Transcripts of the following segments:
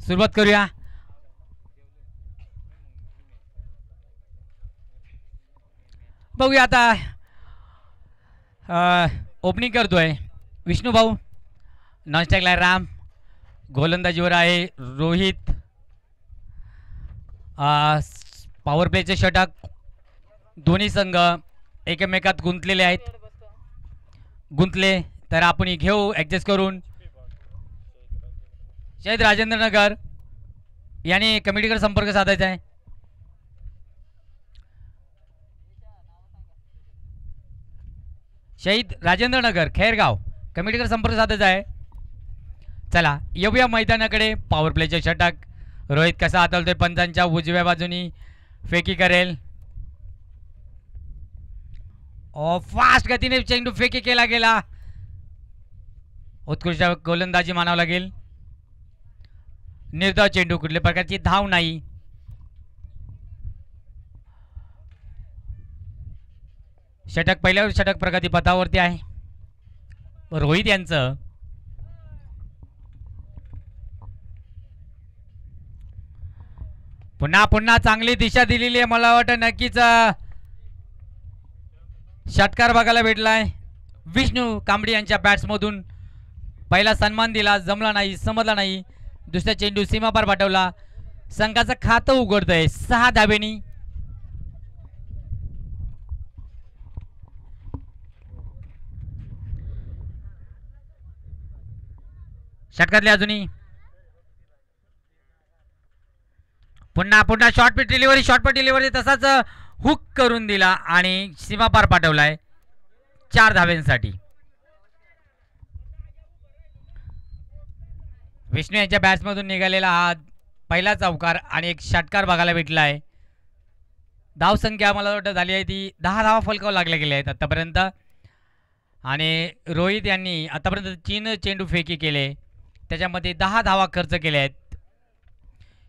सुरुवात करूया. बघूया आता ओपनिंग करतोय विष्णू भाऊ. नॉनस्टॅकला राम, गोलंदाजीवर आहे रोहित. पॉवर प्लेचे षटक. दोन्ही संघ एकमेकात गुंतलेले आहेत. गुंतले तर आपण घेऊ ॲडजस्ट करून. शहीद राजेंद्र नगर यांनी कमिटीकडे संपर्क साधायचा आहे. शहीद राजेंद्र नगर खैरगाव कमिटीकडे संपर्क साधायचा आहे. चला येऊया मैदानाकडे. पॉवर प्लेचे षटक. रोहित कसा हाताळतोय. पंचांच्या उजव्या बाजूनी फेकी करेल. फास्ट गतीने चेंडू फेकी केला गेला. उत्कृष्ट गोलंदाजी मानावं लागेल. निर्धाव चेंडू, कुठल्या प्रकारची धाव नाही. षटक पहिल्यावर षटक प्रगती पथावरती आहे रोहित यांचं. पुन्हा पुन्हा चांगली दिशा दिलेली आहे. मला वाटतं नक्कीच षटकार बघायला भेटलाय. विष्णू कांबडी यांच्या बॅट्समधून पहिला सन्मान दिला, जमला नाही, समजला नाही. दुसऱ्या चेंडू सीमापार पाठवला. संघाचं खातं उघडतंय 6 धाब्यांनी. षटकातले अजूनही पुन्हा पुन्हा शॉर्टपिच डिलिव्हरी तसाच हुक करून दिला आणि सीमापार पाठवलाय 4 धाब्यांसाठी. विष्णू यांच्या बॅट्समधून निघालेला हा पहिला चौकार आणि एक षटकार बघायला भेटला आहे. धावसंख्या मला वाटतं झाली आहे ती 10 धावा फलकावर लागल्या गेल्या आहेत आतापर्यंत. आणि रोहित यांनी आतापर्यंत 3 चेंडू फेकी केले, त्याच्यामध्ये 10 धावा खर्च केल्या आहेत.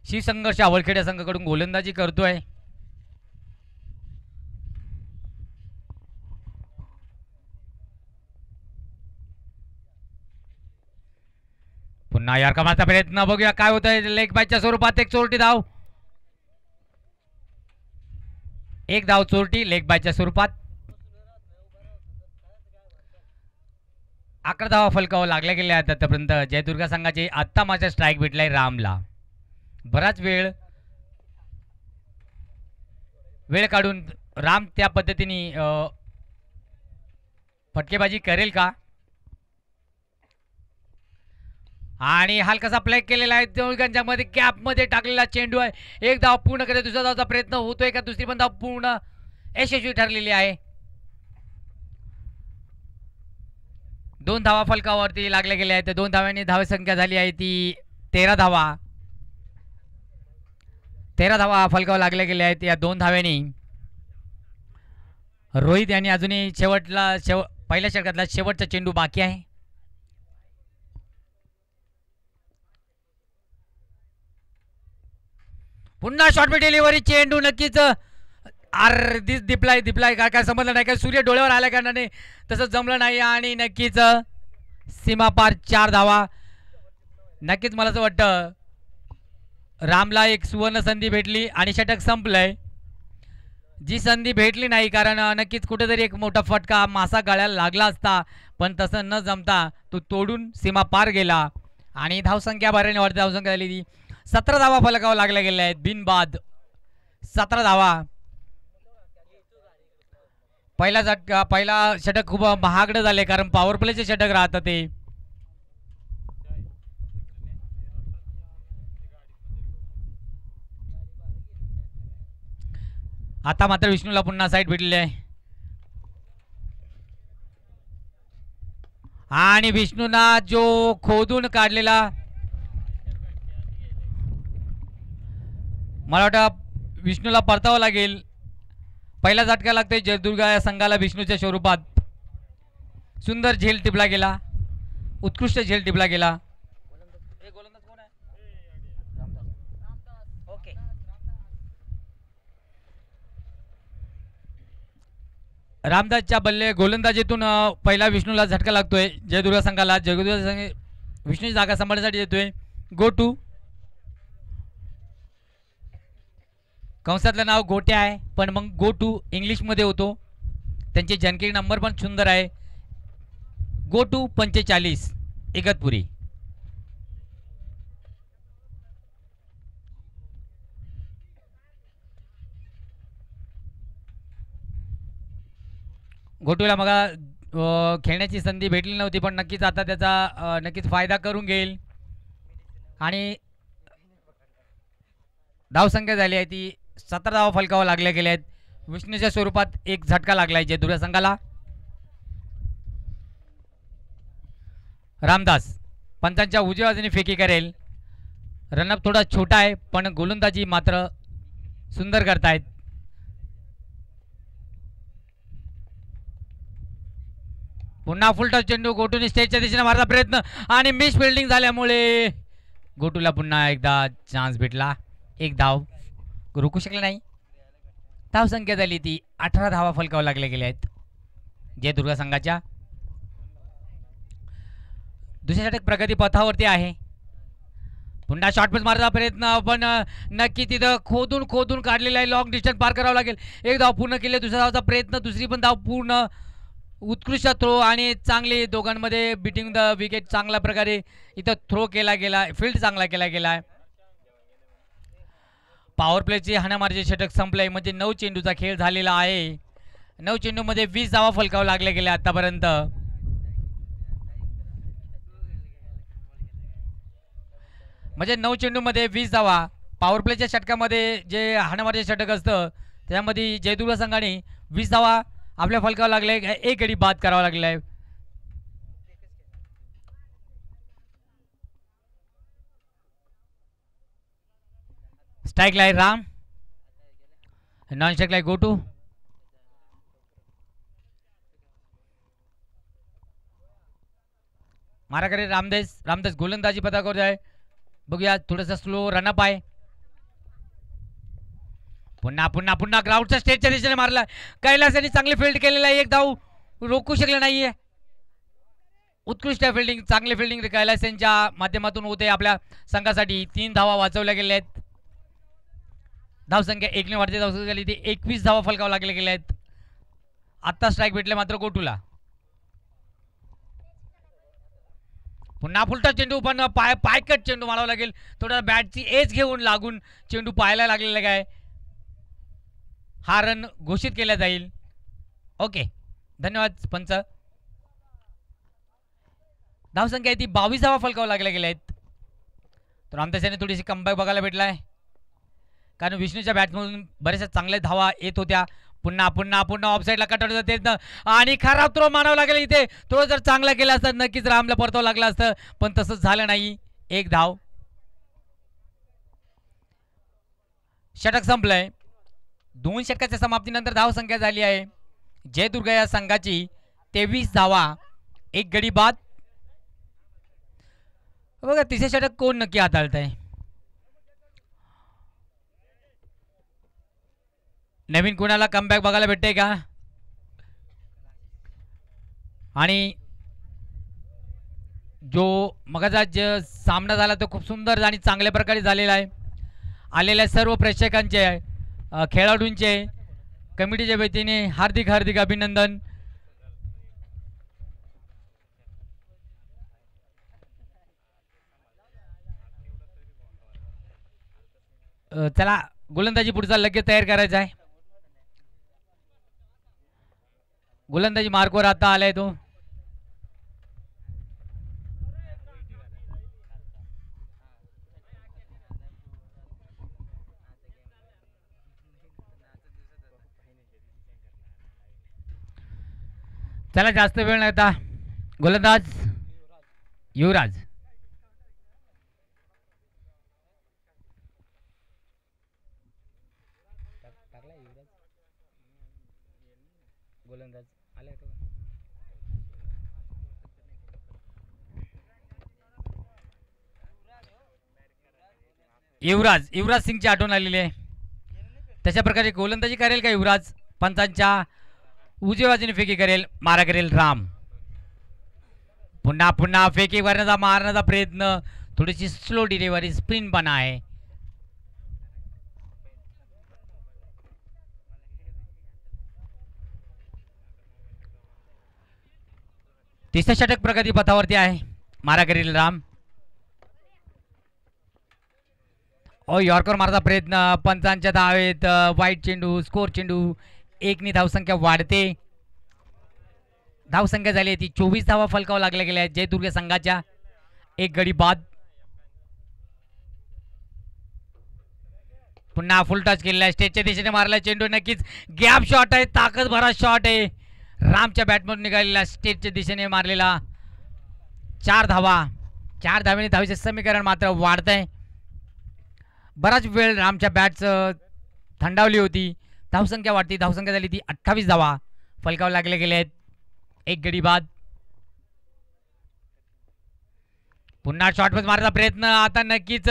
शिवसंघर्ष आवळखेड संघाकडून गोलंदाजी करतोय. पुन्हा यारकमाचा प्रयत्न. बघूया काय होत आहे. लेग बायच्या स्वरूपात एक चोरटी धाव. एक धाव चोरटी लेग बायच्या स्वरूपात. 11 धावा फलकावर लागल्या गेल्या आहेत आतापर्यंत. जयदुर्गा संघाचे आत्ता माझा स्ट्राईक भेटलाय रामला. बराच वेळ काढून राम त्या पद्धतीने फटकेबाजी करेल का. आणि हलकासा प्ले केलेला आहे. दोघांच्यामध्ये गॅपमध्ये टाकलेला चेंडू आहे. एक धाव पूर्ण करते. दुसरा धावचा प्रयत्न होतोय का. दुसरी पण धाव पूर्ण यशस्वी ठरलेली आहे. 2 धावा फलकावरती लागल्या गेल्या आहेत. 2 धाव्यांनी धावसंख्या झाली आहे ती 13 धावा. 13 धावा फलकावर लागल्या गेल्या आहेत या 2 धाव्यांनी. रोहित यांनी अजूनही पहिल्या षटकातला शेवटचा चेंडू बाकी आहे. पुन्हा शॉर्टपिच डिलिव्हरी. चेंडू नक्कीच दिपलाय काय समजलं नाही का. सूर्य डोळ्यावर आल्या कारणाने तसं जमलं नाही. आणि नक्कीच सीमापार 4 धावा. नक्कीच मला असं वाटतं रामला एक सुवर्ण संधी भेटली आणि षटक संपलंय. जी संधी भेटली नाही कारण नक्कीच कुठेतरी एक मोठा फटका मासा गळ्याला लागला असता, पण तसं न जमता तो तोडून सीमा पार गेला. आणि धावसंख्या बऱ्याने वाढते. धावसंख्या झाली ती 17 धावा फलकावर लागल्या गेल्या आहेत बिनबाद. 17 धावा. पहिला षटक खूप महागडं झाले कारण पॉवर प्लेचे षटक राहतं ते. आता मात्र विष्णूला पुन्हा साईड भेटलेली आहे. आणि विष्णूना जो खोदून काढलेला मला वाटतं विष्णूला परतावं लागेल. पहिला झटका लागतोय जयदुर्गा या संघाला विष्णूच्या स्वरूपात. सुंदर झेल टिपला गेला. उत्कृष्ट झेल टिपला गेला. रामदासच्या बल्ले गोलंदाजीतून पहिला विष्णूला झटका लागतोय जयदुर्गा संघाला. जयदुर्गा संघ विष्णूची जागा सांभाळण्यासाठी येतोय. गो टू कंसातलं नाव गोट्या आहे, पण मग गो टू इंग्लिशमध्ये होतो. त्यांचे जानकी नंबर पण सुंदर आहे, गो टू 45 इगतपुरी. गोटूला मग खेळण्याची संधी भेटली नव्हती, पण नक्कीच आता त्याचा नक्कीच फायदा करून घेईल. आणि धावसंख्या झाली आहे ती 17 धावा फलकावर लागल्या गेल्या आहेत. विष्णूच्या स्वरूपात एक झटका लागला आहे जयदुर्ग संघाला. रामदास पंचांच्या उजव्या बाजूने फेकी करेल. रनअप थोडा छोटा आहे, पण गोलंदाजी मात्र सुंदर करतायत. पुन्हा फुलटॉस चेंडू गोटूने स्टेजच्या दिशेने मारता प्रयत्न आणि मिस फिल्डिंग झाल्यामुळे गोटूला पुन्हा एकदा चान्स भेटला. एक धाव रोखू शकले नाही. धावसंख्या झाली ती 18 धावा फलकावर लागल्या गेल्या आहेत जयदुर्ग संघाच्या. दुसऱ्या षटक प्रगती पथावरती आहे. पुन्हा शॉर्टपिच मारण्याचा प्रयत्न, पण नक्की तिथं खोदून खोदून काढलेला आहे. लॉंग डिस्टन्स पार करावं लागेल. एक धाव पूर्ण केली. दुसऱ्या धावचा प्रयत्न, दुसरी पण धाव पूर्ण. उत्कृष्ट थ्रो आणि चांगली दोघांमध्ये बिटिंग द विकेट चांगल्या प्रकारे इथं थ्रो केला गेला, फील्ड चांगला केला गेला आहे. पॉवर प्लेची हाणामारीचे षटक संपलंय, म्हणजे 9 चेंडूचा खेळ झालेला आहे. 9 चेंडूमध्ये 20 धावा फलकावर लागल्या गेल्या आतापर्यंत. म्हणजे 9 चेंडूमध्ये 20 धावा. पॉवर प्लेच्या षटकामध्ये जे हाणामारीचे षटक असतं त्यामध्ये जयदुर्ग संघाने 20 धावा आपल्या फलकावर लागले. एक गडी बाद करावा लागला आहे. स्ट्राइक ला राम, नॉन स्ट्राइक ला गोटू. मारा करे रामदास. रामदास गोलंदाजी पदावर आहे. बघूया थोडासा स्लो रनअप आहे. पुन्हा पुन्हा पुन्हा ग्राउंडच्या स्टेजच्या दिशेने मारला. कैलासाने चांगली फील्ड केलेला आहे. एक धाव रोखू शकले नाहीये. उत्कृष्ट फिल्डिंग, चांगली फिल्डिंग कैलास यांच्या माध्यमातून होते आपल्या संघासाठी. 3 धावा वाचवल्या गेल्या आहेत. धावसंख्या 1ने वाढते. धावसंख्या झाली ती 21 धावा फलकावर लागल्या गेल्या आहेत. आत्ता स्ट्राईक भेटले मात्र गोटूला. पुन्हा फुलटा चेंडू, पण पायकट चेंडू मारावा लागेल. थोडा बॅटची एज घेऊन लागून चेंडू पाहायला लागलेला काय. हा रन घोषित केला जाईल. ओके, धन्यवाद पंच. धावसंख्या ती 22 धावा फलकावर लागल्या गेल्या आहेत. तर आमच्याने थोडीशी कमबॅक बघायला भेटला आहे, कारण विष्णूच्या बॅटमधून बऱ्याचशा चांगल्या धावा येत होत्या. पुन्हा पुन्हा पुन्हा ऑफसाईडला कटवलं जाते आणि खराब थ्रो मानावं लागेल. इथे थ्रो जर चांगला केला असता नक्कीच रामला परतावं लागलं असतं, पण तसंच झालं नाही. एक धाव. षटक संपलंय. 2 षटकाच्या समाप्तीनंतर धावसंख्या झाली आहे जयदुर्ग या संघाची 23 धावा, एक गडी बाद. बघा तिसरे षटक कोण नक्की हाताळत आहे. नवीन कुणाला कमबॅक बघायला भेटते का. आणि जो मगाचा सामना झाला तो खूप सुंदर आणि चांगल्या प्रकारे झालेला आहे. आलेल्या सर्व प्रेक्षकांचे, खेळाडूंचे, कमिटीच्या वतीने हार्दिक हार्दिक अभिनंदन. चला गोलंदाजी पुढचा लगेच तयार करायचा आहे. गोलंदाजी मार्कवर आता आलाय तो. चला जास्त वेळ नाही आता. गोलंदाज युवराज. गोलंदाज आलाय तो. युवराज सिंगची आठवण आलेली आहे. तशा प्रकारे गोलंदाजी करेल का युवराज. पंचांच्या उजव्या बाजूने फेकी करेल. मारा करेल राम. पुन्हा पुन्हा फेकी मारण्याचा प्रयत्न. थोडीशी स्लो डिलिव्हरी, स्पिन पण आहे. तिसरे षटक प्रगती पथावरती आहे. मारा करील राम. यॉर्कर मारता प्रयत्न, पंचांच्या धावेत. वाईट चेंडू, स्कोर चेंडू. एकनी धावसंख्या वाढते. धावसंख्या झाली आहे ती 24 धावा फलकाव लागल्या गेल्या आहेत जयदुर्ग संघाच्या. एक गडी बाद. पुन्हा फुल टच केलेला आहे. स्टेजच्या दिशेने मारला चेंडू. नक्कीच गॅप शॉट आहे, ताकद भरा शॉट आहे. रामच्या बॅटमधून निघालेला स्टेजच्या दिशेने मारलेला. 4 धावा. 4 धावेने धावेचे समीकरण मात्र वाढत आहे. बराच वेळ रामच्या बॅटचं थंडावली होती. धावसंख्या वाढती. धावसंख्या झाली ती 28 धावा फलकावर लागले गेले आहेत. एक गडी बाद. पुन्हा शॉर्टमध्ये मारण्याचा प्रयत्न. आता नक्कीच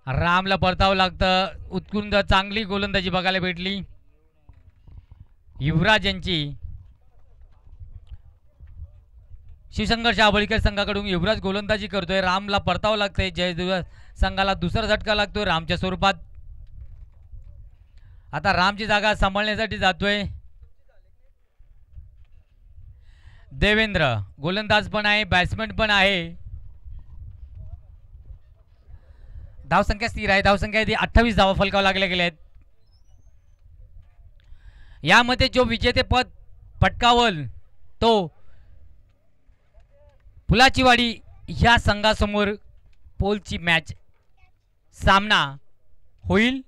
रामला परतावं लागतं. उत्कृष्ट चांगली गोलंदाजी बघायला भेटली युवराज यांची. शिवसंघर्ष आबळीकर संघाकडून युवराज गोलंदाजी करतोय. रामला परतावं लागतंय. जयदुर्ग संघाला दुसरा झटका लागतोय रामच्या स्वरूपात. आता रामची जागा सांभाळण्यासाठी जातोय देवेंद्र. गोलंदाज पण आहे, बॅट्समॅन पण आहे. धावसंख्या स्थिर आहे. धावसंख्या 28 धावा फलकाव लागले गेले आहेत. यामध्ये जो विजेतेपद पटकावल तो फुलाचीवाडी ह्या संघासमोर पोलची मॅच सामना होईल.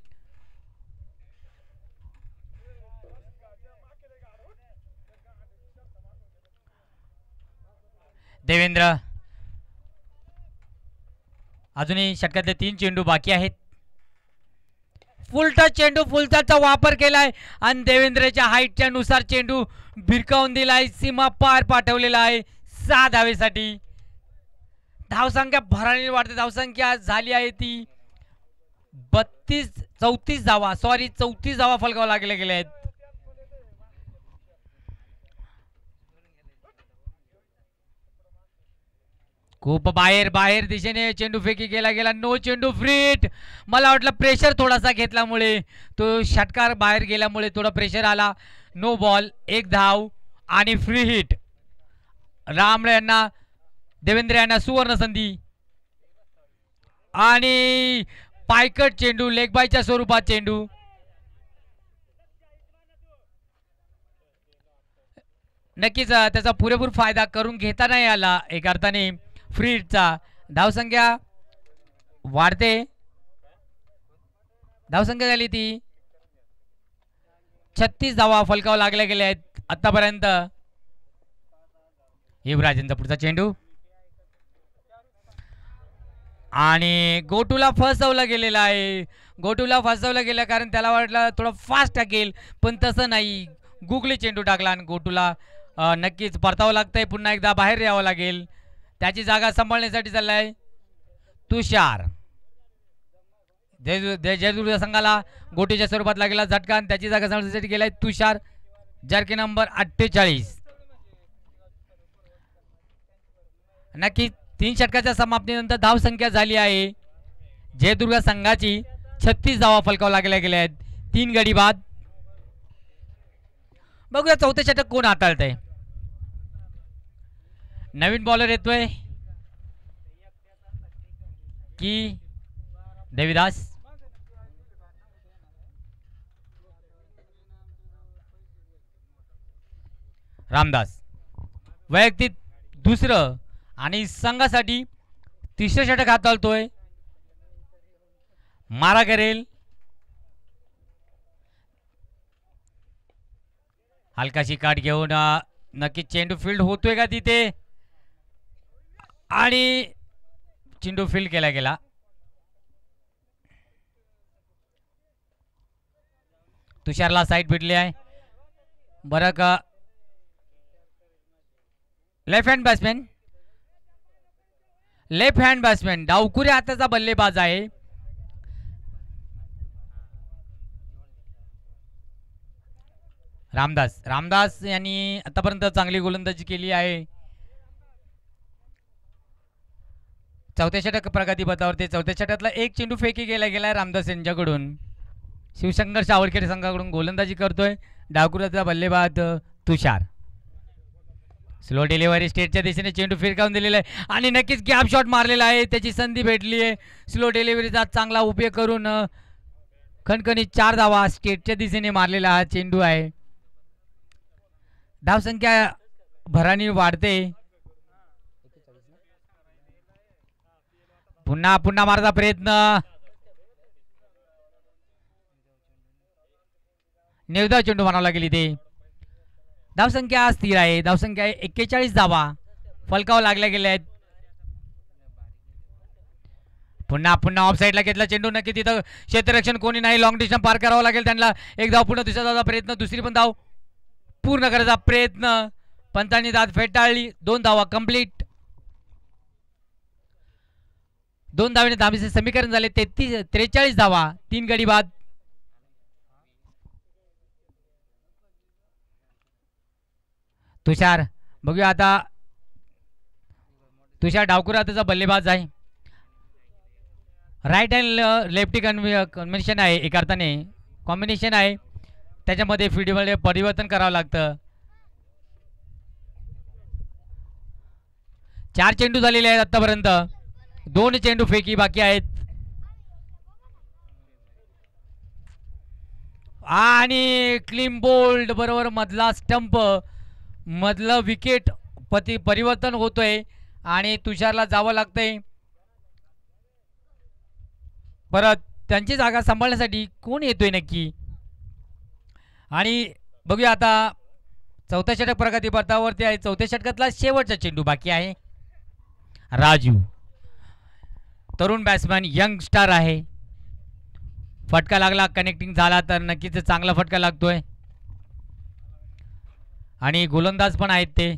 देवेंद्र अजूनही षटकातले 3 चेंडू बाकी आहेत. फुल टच चेंडू, फुल टचचा वापर केलाय आणि देवेंद्रच्या हाईटच्या नुसार चेंडू भिरकावून दिलाय. सीमा पार पाठवलेला आहे 6 धावेसाठी. धावसंख्या भरारी वाढते. धावसंख्या झाली आहे ती 34 धावा. 34 धावा फलकावा लागले गेले आहेत. खूप बाहेर दिशेने चेंडू फेकी केला गेला. नो चेंडू फ्री हिट. मला वाटलं प्रेशर थोडासा घेतल्यामुळे तो षटकार बाहेर गेल्यामुळे थोडा प्रेशर आला. No ball. 1 धाव आणि फ्री हिट. राम यांना देवेंद्र यांना सुवर्ण संधी आणि पायकट चेंडू, लेग बायच्या स्वरूपात चेंडू. नक्कीच त्याचा पुरेपूर फायदा करून घेता नाही आला एक अर्थाने फ्री हिटचा. धावसंख्या वाढते. धावसंख्या झाली ती 36 धावा फलकाव लागल्या गेल्या आहेत आतापर्यंत. युवराजांचा पुढचा चेंडू आणि गोटूला फसवलं गेलेला आहे. गोटूला फसवलं गेलं कारण त्याला वाटलं थोडं फास्ट टाकेल, पण तसं नाही. गुगली चेंडू टाकला आणि गोटूला नक्कीच परतावं लागतंय. पुन्हा एकदा बाहेर यावं लागेल. त्याची जागा सांभाळण्यासाठी चाललाय तुषार. जयदुर्ग संघाला गोटीच्या स्वरूपात लागलेला झटका आणि त्याची जागा सांभाळण्यासाठी गेलाय तुषार. Jerky number 48. नक्की 3 षटकाच्या समाप्तीनंतर धावसंख्या झाली आहे जयदुर्ग संघाची 36 धावा फलकाव लागल्या गेल्या आहेत. 3 गडी बाद. बघूया चौथे षटक कोण हाताळतंय. नवीन बॉलर येतोय की देवीदास. रामदास वैयक्तिक दुसरं आणि संघासाठी तिसरं षटक हाताळतोय. मारा करेल. हलकाशी काट घेऊन नक्की चेंडू फील्ड होतोय का तिथे आणि चेंडू फील्ड केला गेला. तुषारला साईड भेटली आहे बरं का. लेफ्ट हँड बॅट्समॅन डावखुऱ्या हाताचा बल्लेबाज आहे. रामदास यांनी आतापर्यंत चांगली गोलंदाजी केली आहे. चौथ्या षटक प्रगती पथावरती. चौथ्या षटकातला 1 चेंडू फेकी गेला गेलाय रामदास यांच्याकडून. शिवसंघर्ष आवडखेड संघाकडून गोलंदाजी करतोय डावखुऱ्याचा बल्लेबाज तुषार. स्लो डिलिव्हरी स्टेटच्या दिशेने चेंडू फिरकावून दिलेला आहे आणि नक्कीच गॅप शॉट मारलेला आहे. त्याची संधी भेटली आहे. स्लो डिलिव्हरीचा चांगला उपयोग करून खणखणीत 4 धावा स्टेटच्या दिशेने मारलेला हा चेंडू आहे. धावसंख्या भराने वाढते. पुन्हा पुन्हा मारता प्रयत्न. निर्धाव चेंडू म्हणावा लागेल इथे. धावसंख्या स्थिर आहे. धावसंख्या 41 धावा फलकावर लागल्या गेल्या आहेत. पुन्हा पुन्हा ऑफ साईडला घेतला चेंडू. नक्की तिथं क्षेत्ररक्षण कोणी नाही. लॉंग डिस्टन्स पार करावं लागेल त्यांना. एक धाव पुन्हा दुसऱ्या धावचा प्रयत्न. दुसरी पण धाव पूर्ण करायचा प्रयत्न. पंचांनी दाद फेटाळली. 2 धावा कंप्लीट. 2 धावेने धाबीचे समीकरण झाले 43 धावा. 3 गडी बाद. तुषार बघूया आता. तुषार डावकुरा त्याचा बल्लेबाज आहे. राईट हँड लेफ्टी कॉम्बिनेशन आहे. एक अर्थाने कॉम्बिनेशन आहे. त्याच्यामध्ये फील्डमध्ये परिवर्तन करावं लागतं. 4 चेंडू झालेले आहेत आतापर्यंत. 2 चेंडू फेकी बाकी आहेत. आणि क्लीन बोल्ड बरोबर मधला स्टंप मधलं विकेट परिवर्तन होतोय आणि तुषारला जावं लागतंय. परत त्यांची जागा सांभाळण्यासाठी कोण येतोय नक्की. आणि बघूया आता. 4थ्या षटक प्रगती पथावरती आहे. 4थ्या षटकातला शेवटचा चेंडू बाकी आहे. राजू तरुण बॅट्समॅन यंग स्टार आहे. फटका लागला कनेक्टिंग झाला तर नक्कीच चांगला फटका लागतोय. आणि गोलंदाज पण आहेत ते.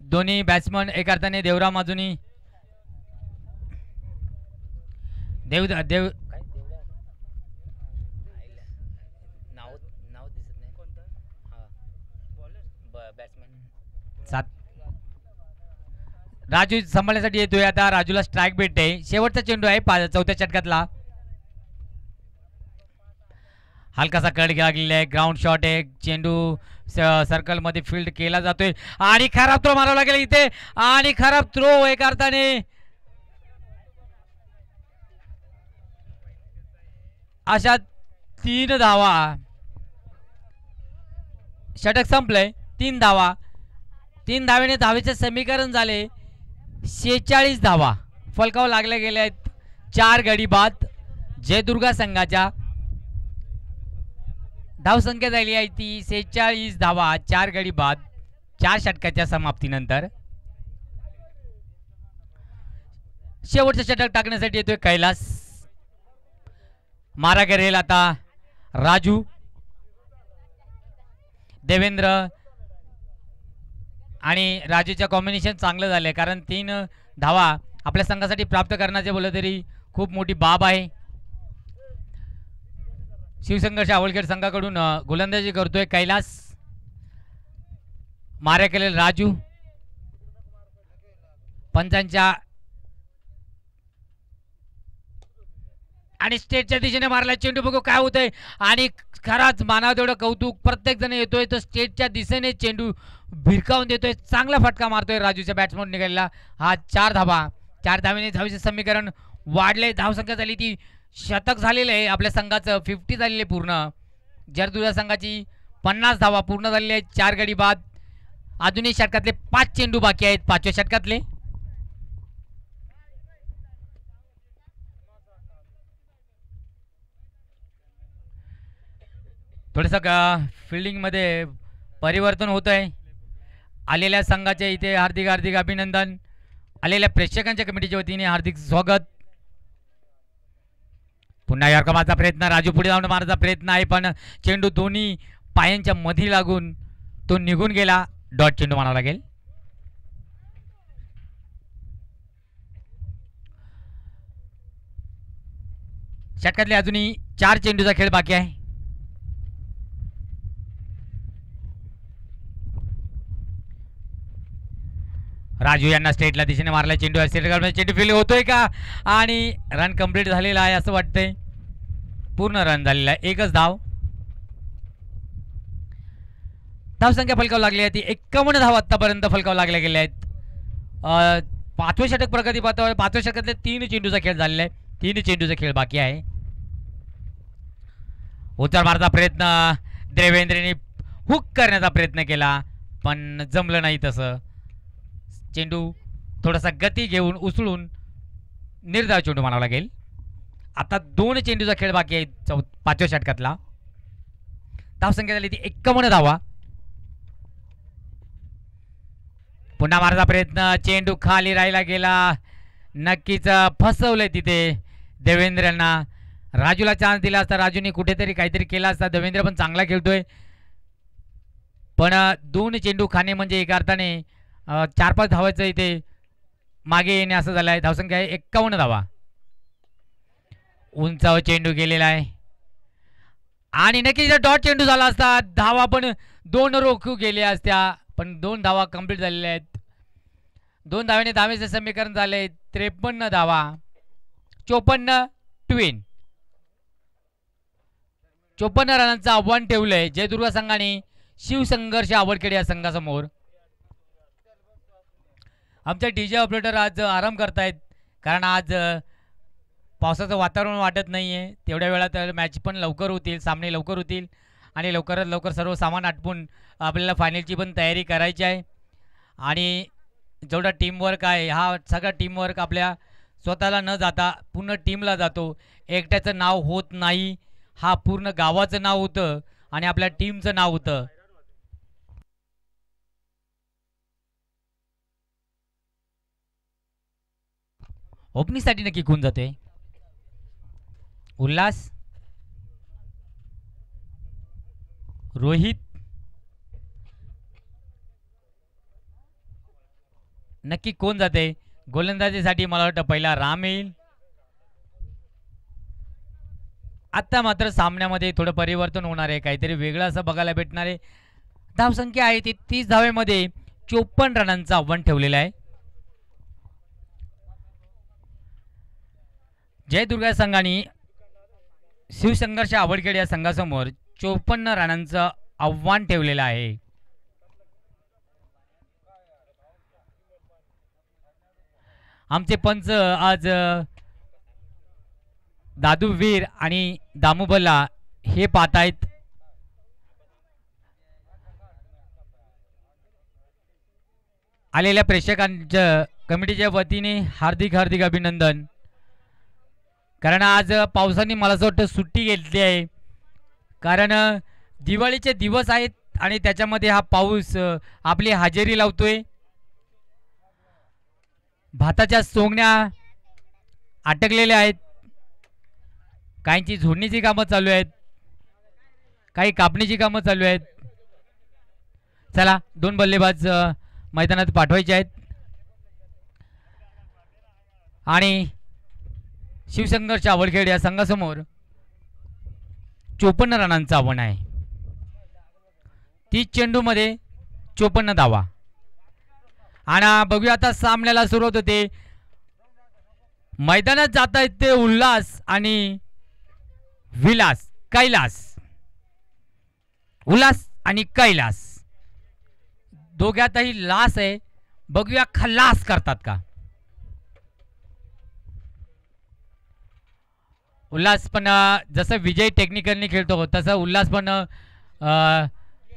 दोन्ही बॅट्समन एक अर्थाने देवराम माजुनी देव देव सात. राजू सांभाळण्यासाठी येतोय आता. राजूला स्ट्राईक भेटते. शेवटचा चेंडू आहे 4थ्या षटकातला. हलकासा कट लागलेला आहे. ग्राउंड शॉट आहे. चेंडू सर्कल मध्ये फील्ड केला जातोय आणि खराब थ्रो मारावा लागेल इथे. आणि खराब थ्रो एक अर्थाने. अशा 3 धावा. षटक संपलंय. 3 धावा. 3 धावेने धावेचे समीकरण झाले 46 धावा फलकावर लागल्या गेल्या आहेत. 4 गडी बाद. जयदुर्गा संघाच्या धावसंख्या झाली आहे ती 46 धावा. 4 गडी बाद 4 षटकाच्या समाप्तीनंतर. शेवटचं षटक टाकण्यासाठी येतोय कैलास. मारा करेल आता राजू. देवेंद्र आणि राजूच्या कॉम्बिनेशन चांगलं झालंय. कारण 3 धावा आपल्या संघासाठी प्राप्त करण्याचे बोललं तरी खूप मोठी बाब आहे. शिवसंघर्ष आवळखेड संघाकडून गोलंदाजी करतोय कैलास. मारा केलेल राजू. पंचांच्या आणि स्टेटच्या दिशेने मारला चेंडू. बघू काय होतंय. आणि खराच मानावं तेवढं कौतुक. प्रत्येक जण येतोय तो स्टेटच्या दिशेने चेंडू भिरकावून देतोय. चांगला फटका मारतोय राजूच्या बॅट्समन निघालेला. हा 4 धावा. 4 धावेने धावेचे समीकरण वाढले. धावसंख्या झाली ती शतक झालेलं आहे आपल्या संघाचं. 50 झालेले पूर्ण. जयदुर्गा संघाची 50 धावा पूर्ण झालेल्या आहेत. 4 गडी बाद. अजूनही षटकातले 5 चेंडू बाकी आहेत. 5व्या षटकातले. थोडंसं फिल्डिंग मध्ये परिवर्तन होत आहे. आलेल्या संघाच्या इथे हार्दिक हार्दिक अभिनंदन. आलेल्या प्रेक्षकांच्या कमिटीच्या वतीने हार्दिक स्वागत. पुन्हा यॉर्करचा प्रयत्न. राजू पुढे जाऊन मारण्याचा प्रयत्न आहे पण चेंडू दोन्ही पायांच्या मध्ये लागून तो निघून गेला. डॉट चेंडू म्हणावा लागेल. षटकातले अजूनही 4 चेंडूचा खेळ बाकी आहे. राजू यांना स्टेटला दिशेने मारला चेंडू. चेंडू फील होतोय का. आणि रन कंप्लीट झालेला आहे असं वाटतंय. पूर्ण रन झालेला आहे. एकच धाव. धावसंख्या फलकावं लागली आहे ती 51 धाव आतापर्यंत फलकावं लागल्या गेल्या आहेत. 5वें षटक प्रगती पातळीवर 5व्या षटकातले 3 चेंडूचा खेळ झालेला आहे. 3 चेंडूचा खेळ बाकी आहे. उचल मारचा प्रयत्न देवेंद्रने हुक करण्याचा प्रयत्न केला पण जमलं नाही. तसं चेंडू थोडासा गती घेऊन उचलून निर्धाव चेंडू मानावा लागेल. आता 2 चेंडूचा खेळ बाकी आहे 5व्या षटकातला. धावसंख्या झाली ती 51 धावा. पुन्हा मारचा प्रयत्न चेंडू खाली राहिला गेला. नक्कीच फसवलंय तिथे देवेंद्रना. राजूला चान्स दिला असता. राजूने कुठेतरी काहीतरी केला असता. देवेंद्र पण चांगला खेळतोय पण 2 चेंडू खाणे म्हणजे एका अर्थाने 4-5 धावायचं इथे मागे येणे असं झालं आहे. धावसंख्या आहे 51 धावा. उंचावर चेंडू गेलेला आहे आणि नक्कीच डॉट चेंडू झाला असता. धावा पण 2 रोखू गेल्या असत्या पण 2 धावा कंप्लीट झालेल्या आहेत. 2 धावेने धावेचे समीकरण झाले 53 धावा. 54 ट्विन. 54 रनांचं आव्हान ठेवलंय जयदुर्ग संघाने शिवसंघर्ष आवडखेड या संघासमोर. आमचे डीजे ऑपरेटर आज आराम करतायत कारण आज पावसाचं वातावरण वाटत नाही आहे. तेवढ्या वेळात मॅच पण लवकर होतील. सामने लवकर होतील आणि लवकरात लवकर सर्व सामान आटपून आपल्याला फायनलची पण तयारी करायची आहे. आणि जेवढा टीमवर्क आहे हा सगळा टीमवर्क आपल्या स्वतःला न जाता पूर्ण टीमला जातो. एकट्याचं नाव होत नाही. हा पूर्ण गावाचं नाव होतं आणि आपल्या टीमचं नाव होतं. ओपनिंगसाठी नक्की कोण जाते? उल्हास, रोहित, नक्की कोण जाते? गोलंदाजीसाठी मला वाटतं पहिला राम येईल. आता मात्र सामन्यामध्ये थोडं परिवर्तन होणार आहे. काहीतरी वेगळं असं बघायला भेटणार आहे. धावसंख्या आहे ती 30 धावेमध्ये 54 रनांचं आव्हान ठेवलेलं आहे. जयदुर्गा संघाने शिवसंघर्ष आवडखेड या संघासमोर 54 रनांचं आव्हान ठेवलेलं आहे. आमचे पंच आज दादू वीर आणि दामू बल्ला हे पाहत आहेत. आलेल्या प्रेक्षकांच्या कमिटीच्या वतीने हार्दिक हार्दिक अभिनंदन. कारण आज पावसाने मला असं वाटतं सुट्टी घेतली आहे कारण दिवाळीचे दिवस आहेत आणि त्याच्यामध्ये हा पाऊस आपली हजेरी लावतोय. भाताच्या सोंगण्या अटकलेल्या आहेत. काहींची झोडणीची कामं चालू आहेत. काही कापणीची कामं चालू आहेत. चला 2 बल्लेबाज मैदानात पाठवायचे आहेत आणि शिवसंघर्ष आवडखेड या संघासमोर 54 रनांचं आव्हान आहे. 30 चेंडूमध्ये 54 धावा. आणि बघूया आता सामन्याला सुरुवात होते. मैदानात जात आहेत ते उल्हास आणि विलास. कैलास, उल्हास आणि कैलास दोघ्यातही लास आहे. बघूया खल्लास करतात का. उल्हास पण जसं विजय टेक्निकलनी खेळतो तसं उल्हास पण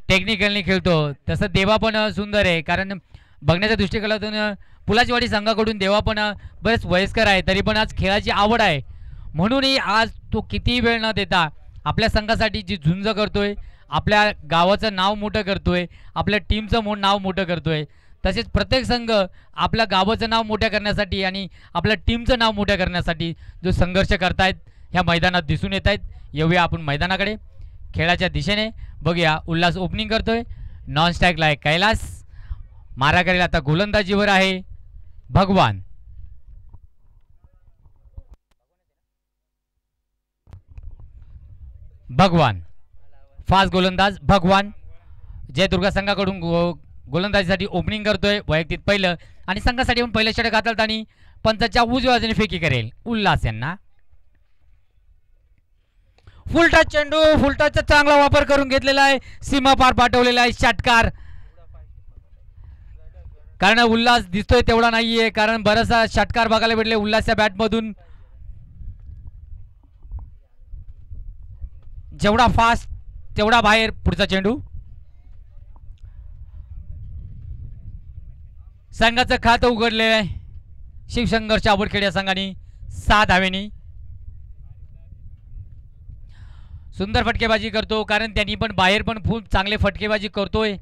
टेक्निकलनी खेळतो. तसं देवा पण सुंदर आहे कारण बघण्याच्या दृष्टिकोनातून पुलाचीवाडी संघाकडून देवा पण बरेच वयस्कर आहे तरी पण आज खेळाची आवड आहे म्हणूनही आज तो किती वेळ न देता आपल्या संघासाठी जी झुंज करतोय, आपल्या गावाचं नाव मोठं करतोय, आपल्या टीमचं नाव मोठं करतोय. तसेच प्रत्येक संघ आपल्या गावाचं नाव मोठं करण्यासाठी आणि आपल्या टीमचं नाव मोठं करण्यासाठी जो संघर्ष करतायत ह्या मैदानात दिसून येत आहेत. येऊया आपण मैदानाकडे खेळाच्या दिशेने. बघूया उल्हास ओपनिंग करतोय. नॉन स्ट्राईकला आहे कैलास. मारा करेल आता गोलंदाजीवर आहे भगवान. भगवान फास्ट गोलंदाज भगवान जयदुर्गा संघाकडून गोलंदाजीसाठी ओपनिंग करतोय. वैयक्तिक पहिलं आणि संघासाठी पण पहिलं षटक हाताळत आणि पंचाच्या उजव्या बाजूने फेकी करेल उल्हास यांना. फुलटच चेंडू, फुलटचचा चांगला वापर करून घेतलेला आहे, सीमा पार पाठवलेला आहे षटकार. कारण उल्हास दिसतोय तेवढा नाहीये, कारण बराचसा षटकार बघायला भेटले उल्हासच्या बॅट मधून. जेवढा फास्ट तेवढा बाहेर. पुढचा चेंडू संघाचं खातं उघडलेलं आहे शिवशंकर चाबडखेड या संघाने 6 धावेनी. सुंदर फटकेबाजी करतो, कारण त्यांनी पण बाहेर पण खूप चांगले फटकेबाजी करतोय.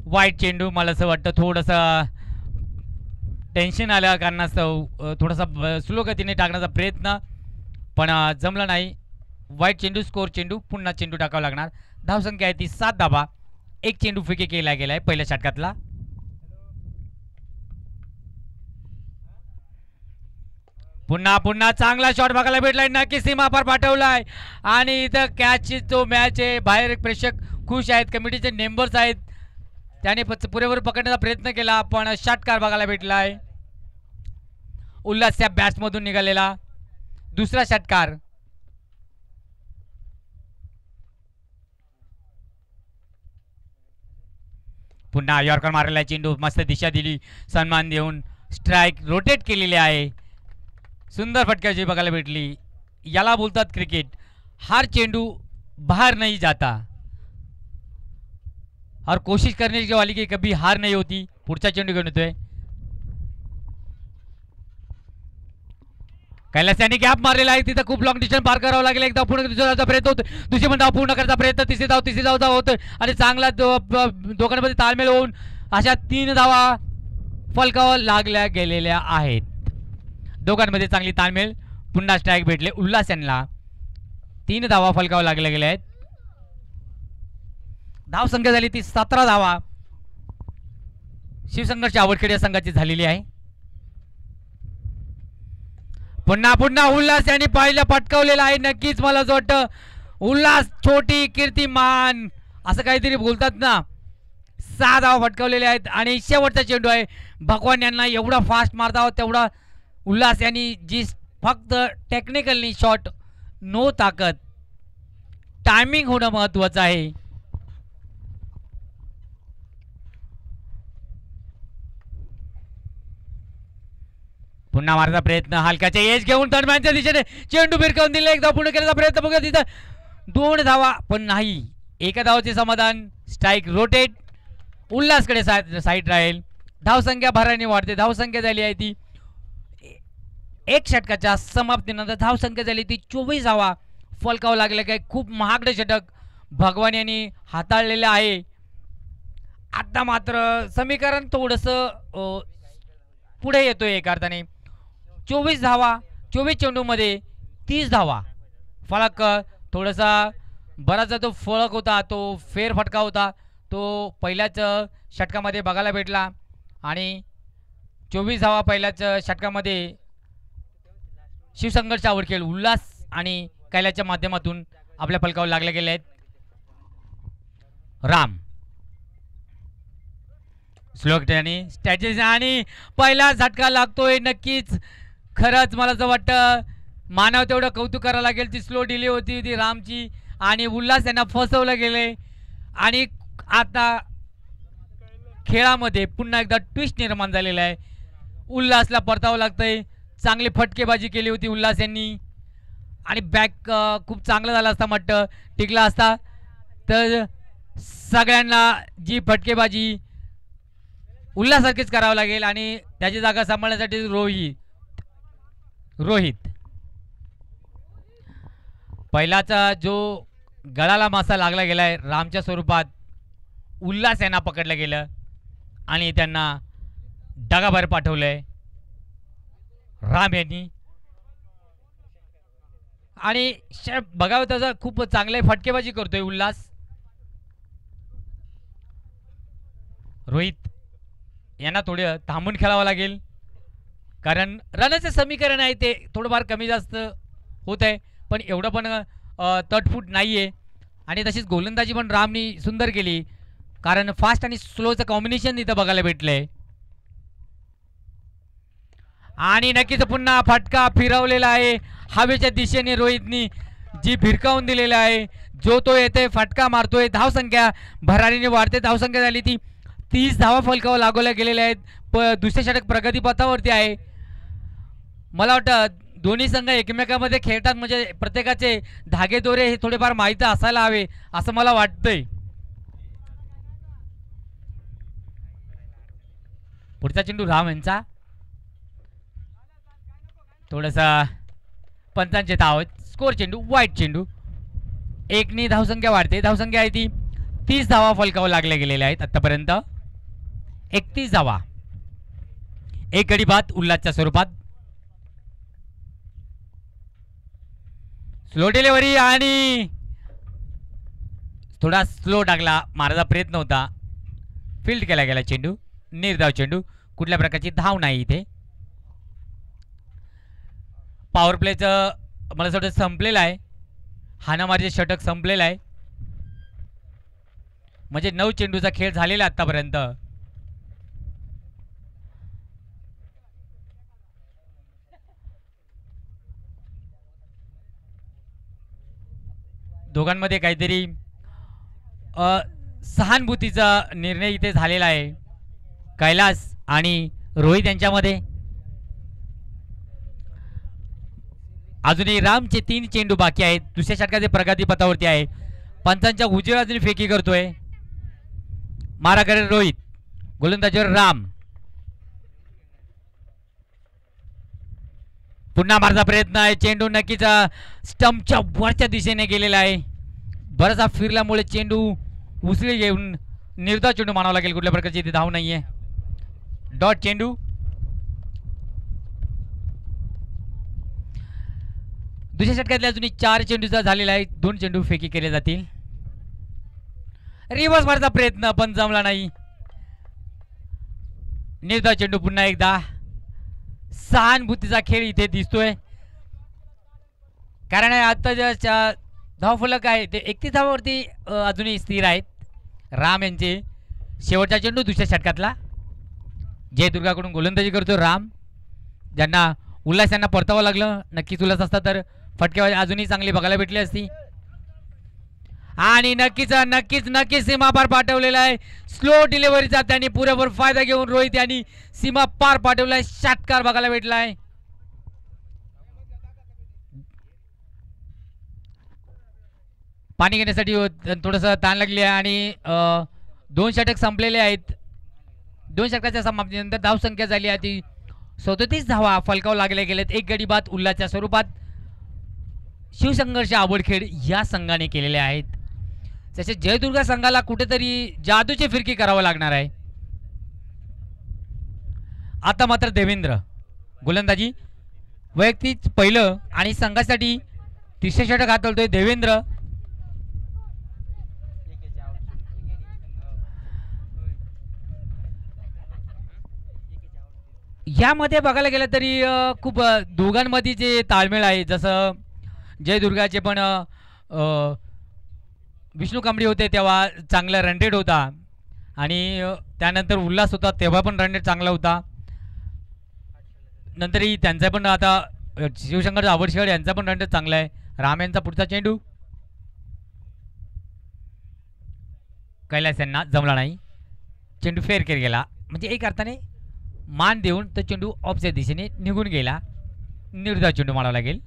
वाईट चेंडू. मला असं वाटतं थोडंसं टेन्शन आल्या कारणास्तव थोडासा स्लो गतीने टाकण्याचा प्रयत्न, पण जमलं नाही. वाईट चेंडू, स्कोर चेंडू, पुन्हा चेंडू टाकावा लागणार. धावसंख्या आहे ती 7 धावा. एक चेंडू फेके केला गेलाय पहिल्या षटकातला. पुन्हा पुन्हा चांगला शॉट बघायला भेटलाय, नक्की सीमा पार पाठवलाय. आणि इथं कॅच जो मॅच आहे, बाहेर एक प्रेक्षक खुश आहेत, कमिटीचे मेंबर्स आहेत, त्याने पुरेपूर पकडण्याचा प्रयत्न केला, पण षटकार बघायला भेटलाय उल्हासच्या बॅट्समधून निघालेला. दुसरा षटकार. पुन्हा यॉर्कर मारलेला चेंडू, मस्त दिशा दिली, सन्मान देऊन स्ट्राइक रोटेट केलेली आहे. सुंदर फटकाची बघायला भेटली. याला बोलतात क्रिकेट, हार चेंडू बाहर नहीं जाता और कोशिश करने की वाली की कभी हार नहीं होती. पुढचा चेंडू घेऊन येतोय कैलास यांनी गॅप मारलेला आहे, तिथं खूप लॉंग डिस्टन्स पार करावं लागेल. एकदा पूर्ण दुसरा प्रयत्न होतो, दुसरी पण धाव पूर्ण करायचा प्रयत्न, तिसरी धाव होतोय आणि चांगला दोघांमध्ये ताळमेळ होऊन अशा 3 धावा फलकावर लागल्या गेलेल्या आहेत. दोघांमध्ये चांगली ताळमेळ. पुन्हा स्ट्राइक भेटले उल्हास यांना. 3 धावा फलकावर लागल्या गेल्या आहेत. धाव संख्या झाली ती 17 धावा शिवसंघर्ष आवडखेड या संघाची झालेली आहे. पुन्हा पुन्हा उल्हास यांनी पहिला पटकावलेला आहे. नक्कीच मला असं वाटतं उल्हास छोटी कीर्तिमान असं काहीतरी बोलतात ना. 6 धावा फटकावलेल्या आहेत आणि शेवटचा चेंडू आहे. भगवान यांना एवढा फास्ट मारता तेवढा उल्हास यांनी जी फक्त टेक्निकली शॉट, नो ताकद, टायमिंग होणं महत्वाचं आहे. पुन्हा मारण्याचा प्रयत्न, हलक्याच्या एज घेऊन दरम्यानच्या दिशेने चेंडू भिरकावून दिले. एकदा पुढे केल्याचा प्रयत्न बघूया, तिथं 2 धावा पण नाही. एका धावाचे समाधान. स्ट्राइक रोटेट उल्हासकडे साईड राहील. धावसंख्या भराने वाढते. धावसंख्या झाली आहे ती एक षटकाच्या समाप्तीनंतर धावसंख्या झाली ती 24 धावा फलकावं लागले. काय खूप महागडे षटक भगवान यांनी हाताळलेले आहे. आता मात्र समीकरण थोडंसं पुढे येतोय एका अर्थाने. 24 धावा 24 चेंडूमध्ये 30 धावा. फलक थोडासा बराचसा जो फलक होता तो फेर फटका होता तो पहिल्याच षटकामध्ये बघायला भेटला आणि 24 धावा पहिल्याच षटकामध्ये शिवसंघर्ष आवडखेड उल्हास आणि कैलाच्या माध्यमातून आपल्या फलकावर लागले गेले आहेत. राम श्लोक आणि स्ट्रॅटेजी आणि पहिला झटका लागतोय. नक्कीच खरंच मला असं वाटतं मानव तेवढं कौतुक करायला लागेल. ती स्लो डिले होती ती रामची आणि उल्हास यांना फसवलं गेले आणि आता खेळामध्ये पुन्हा एकदा ट्विस्ट निर्माण झालेला आहे. उल्हासला परतावं लागतंय. चांगली फटकेबाजी केली होती उल्हास यांनी आणि बॅक खूप चांगला झाला असता, म्हटलं टिकला असता तर सगळ्यांना जी फटकेबाजी उल्हासारखीच करावं लागेल आणि त्याची जागा सांभाळण्यासाठी रोहित पहिलाचा जो गळाला मासा लागला गेलाय रामच्या स्वरूपात उल्हास यांना पकडलं गेलं आणि त्यांना डगाबाहेर पाठवलंय राम यांनी. आणि बघावं त्याचा खूप चांगले फटकेबाजी करतोय उल्हास. रोहित यांना थोडं थांबून खेळावं लागेल कारण रनाचे समीकरण आहे ते थोडंफार कमी जास्त होत आहे पण एवढं पण तटफूट नाही आहे. आणि तशीच गोलंदाजी पण रामनी सुंदर केली कारण फास्ट आणि स्लोचं कॉम्बिनेशन इथं बघायला भेटलंय. आणि नक्कीच पुन्हा फटका फिरवलेला आहे हवेच्या दिशेने रोहितनी जी भिरकावून दिलेला आहे. जो तो येते फटका मारतोय. धावसंख्या भरारीने वाढते. धावसंख्या झाली ती 30 धावा फलकावर लागवल्या गेलेल्या आहेत. दुसरे षटक प्रगतीपथावरती आहे. मला वाटतं दोन्ही संघ एकमेकांमध्ये खेळतात म्हणजे प्रत्येकाचे धागेदोरे हे थोडेफार माहिती असायला हवे असं मला वाटतंय. पुढचा चेंडू राम यांचा. थोडासा पंचांचे धाव स्कोर चेंडू वाईट चेंडू. एकनी धावसंख्या वाढते. धावसंख्या आहे ती 30 धावा फलकावर लागल्या गेलेल्या आहेत आतापर्यंत. 31 धावा. एक गडी बाद उल्हासच्या स्वरूपात. स्लो डिलिव्हरी आणि थोडा स्लो टाकला. मारायचा प्रयत्न होता. फील्ड केला गेला चेंडू. निर्धाव चेंडू. कुठल्या प्रकारची धाव नाही इथे. पॉवर प्लेचं मला असं वाटतं संपलेलं आहे. हाणामारीचे षटक संपलेलं आहे म्हणजे 9 चेंडूचा खेळ झालेला आतापर्यंत. दोघांमध्ये काहीतरी सहानुभूतीचा निर्णय इथे झालेला आहे. कैलास आणि रोहित यांच्यामध्ये. अजूनही रामचे 3 चेंडू बाकी आहेत. दुसऱ्या षटकाचे प्रगतीपथावरती आहे. पंचांच्या उजव्या बाजूने फेकी करतोय. मारा करेल रोहित. गोलंदाजीवर राम. पुन्हा मारचा प्रयत्न आहे. चेंडू नक्कीच स्टंपच्या वरच्या दिशेने गेलेला आहे. बराचसा फिरल्यामुळे चेंडू उसळी घेऊन निर्धाव चेंडू मानावा लागेल. कुठल्या प्रकारची इथे धाव नाहीये. डॉट चेंडू. दुसऱ्या षटकातल्या अजूनही 4 चेंडूचा झालेला आहे. 2 चेंडू फेकी केले जातील. रिव्हर्स मारचा प्रयत्न पण जमला नाही. निर्धाव चेंडू पुन्हा एकदा. सहानुभूतीचा खेळ इथे दिसतोय कारण आता ज्या धावफलक आहे ते 31 धावावरती अजूनही स्थिर आहेत. राम यांचे शेवटचा चेंडू दुसऱ्या षटकातला. जयदुर्गाकडून गोलंदाजी करतो राम. ज्यांना उल्हास यांना परतावं लागलं. नक्कीच उल्हास असता तर फटकेबाजी अजूनही चांगली बघायला भेटली असती. आणि नक्कीच सीमा पार पाठवलेला आहे. स्लो डिलिव्हरीचा त्यांनी पुरेपूर फायदा घेऊन रोहित यांनी सीमा पार पाठवलाय. षटकार बघायला भेटला आहे. पाणी घेण्यासाठी थोडंसं ताण लागली आहे आणि 2 षटक संपलेले आहेत. 2 षटकाच्या समाप्तीनंतर धावसंख्या झाली आहे ती 37 धावा फलकावर लागल्या गेलेत. एक गडी बाद उल्हासच्या स्वरूपात. शिवसंघर्ष आवडखेड या संघाने केलेले आहेत. तसे जयदुर्गा संघाला कुठेतरी जादूची फिरकी करावं लागणार आहे. आता मात्र देवेंद्र गोलंदाजी वैयक्तिक पहिलं आणि संघासाठी तिसरे षटक हाताळतोय देवेंद्र. यामध्ये बघायला गेलं तरी खूप दोघांमध्ये जे ताळमेळ आहे. जसं जयदुर्गाचे पण विष्णू कांबडी होते तेव्हा चांगला रन रेट होता आणि त्यानंतर उल्हास होता तेव्हा पण रन रेट चांगला होता. नंतरही त्यांचा पण आता शिवशंकर आवडशेड यांचा पण रन रेट चांगला आहे. राम यांचा पुढचा चेंडू. कैलास यांना जमला नाही. चेंडू फेर केला गेला म्हणजे एक अर्थाने मान देऊन तो चेंडू ऑफच्या दिशेने निघून गेला. निर्धाव चेंडू मारावा लागेल.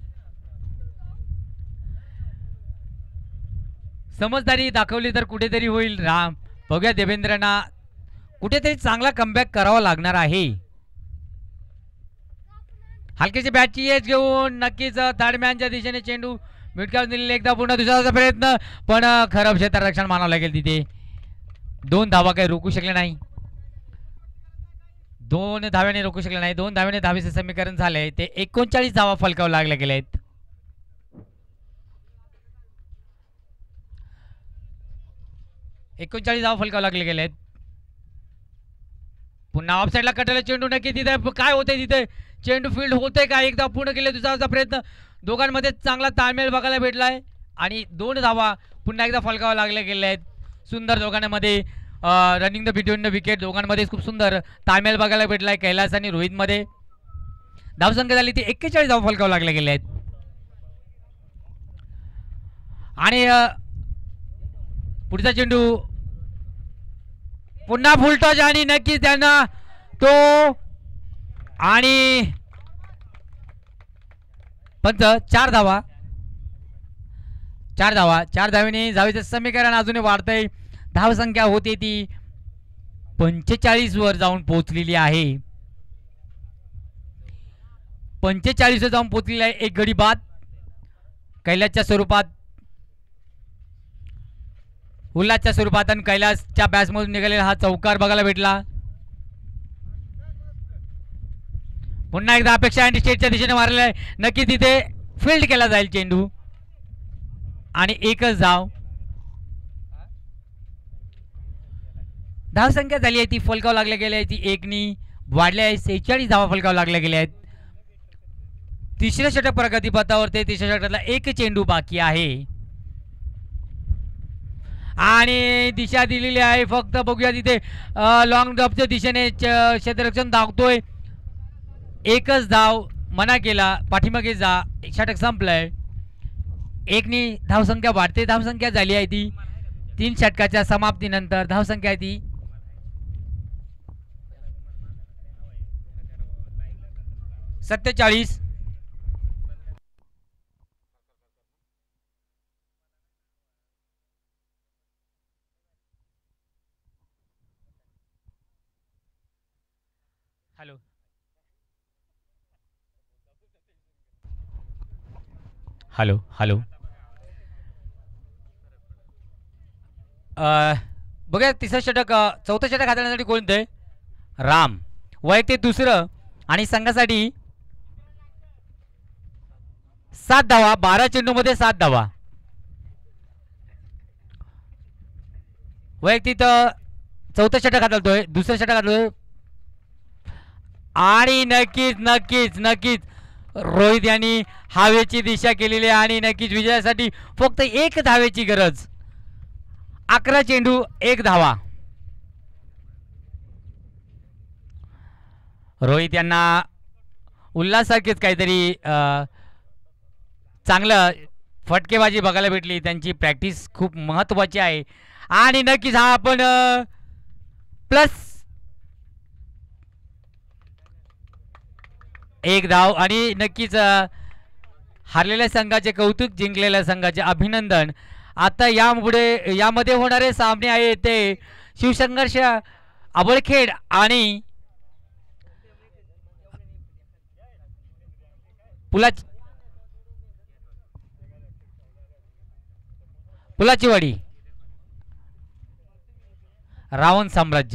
समजदारी दाखवली तर कुठेतरी होईल. राम बघूया देवेंद्रना कुठेतरी चांगला कमबॅक करावा लागणार आहे. हलकीची बॅटची एज घेऊन नक्कीच ताडम्यांच्या दिशेने चेंडू मिटकावून दिलेले. एकदा पुन्हा दुसऱ्याचा प्रयत्न पण खराब क्षेत्ररक्षण मानावं लागेल. तिथे 2 धावा काही रोखू शकले नाही. 2 धाव्याने रोखू शकले नाही. 2 धाव्याने धावेचे समीकरण झाले. ते 39 धावा फलकावर लागले गेले आहेत. धावा फलकावर लागले गेले आहेत. पुन्हा ऑफ साईडला कटला चेंडू. नक्की तिथे काय होते तिथे चेंडू फील्ड होते का. एकदा पूर्ण केले. दुसरा प्रयत्न. दोघांमध्ये चांगला ताळमेळ बघायला भेटला आहे आणि 2 धावा पुन्हा एकदा फलकावर लागले गेले आहेत. सुंदर दोघांमध्ये running the between the wicket दोघांमध्ये खूप सुंदर ताळमेळ बघायला भेटला आहे कैलास आणि रोहितमध्ये. धावसंख्या झाली ती 41 धावा फलकावर लागल्या गेल्या आहेत. आणि पुढचा चेंडू पुन्हा फुलटॉस आणि नक्कीच त्यांना तो आणि पंच 4 धावा. 4 धावेने धावेचं समीकरण अजून वाढतंय. धावसंख्या होते ती 45 वर जाऊन पोहोचलेली आहे. 45 वर जाऊन पोहोचलेली आहे. एक गडी बाद कैलासच्या स्वरूपात, उल्हासच्या स्वरूपात आणि कैलासच्या बॅट्समधून निघालेला हा चौकार बघायला भेटला. पुन्हा एकदा अपेक्षा आणि स्टेटच्या दिशेने मारलेला आहे. नक्की तिथे फील्ड केला जाईल चेंडू आणि एकच धाव. धावसंख्या झाली आहे ती फलकावर लागल्या गेल्या आहे ती 1नी वाढल्या आहे. 46 धावा फलकावर लागल्या गेल्या आहेत. तिसऱ्या षटक प्रगतीपथावर ते तिसऱ्या षटकातला एक चेंडू बाकी आहे आणि दिशा दिलेली आहे. फक्त बघूया तिथे लॉंग ड्रॉपच्या दिशेने क्षेत्ररक्षण धावतोय. एकच धाव मना केला, पाठीमागे जा. षटक संपलंय. 1नी धावसंख्या वाढते. धावसंख्या झाली आहे ती 3 षटकाच्या समाप्तीनंतर धावसंख्या आहे ती 47. हॅलो हॅलो हॅलो बघा तिसरं षटक चौथं षटक हाताळण्यासाठी कोणतं आहे? राम. वैयक्तिक दुसरं आणि संघासाठी 7 धावा. 12 चेंडूमध्ये 7 धावा. वैयक्तिक चौथं षटक हाताळतोय, दुसरं षटक हाताळतोय आणि नक्कीच नक्कीच नक्कीच रोहित यांनी हवेची दिशा केलेली आहे आणि नक्कीच विजयासाठी फक्त 1 धावेची गरज. 11 चेंडू 1 धावा. रोहित यांना उल्हासारखेच काहीतरी चांगलं फटकेबाजी बघायला भेटली. त्यांची प्रॅक्टिस खूप महत्त्वाची आहे आणि नक्कीच हा आपण प्लस 1 धाव आणि नक्कीच हारलेल्या संघाचे कौतुक, जिंकलेल्या संघाचे अभिनंदन. आता यामध्ये होणारे सामने आहे ते शिवसंघर्ष अबळखेड आणि पुलाचीवाडी रावण साम्राज्य.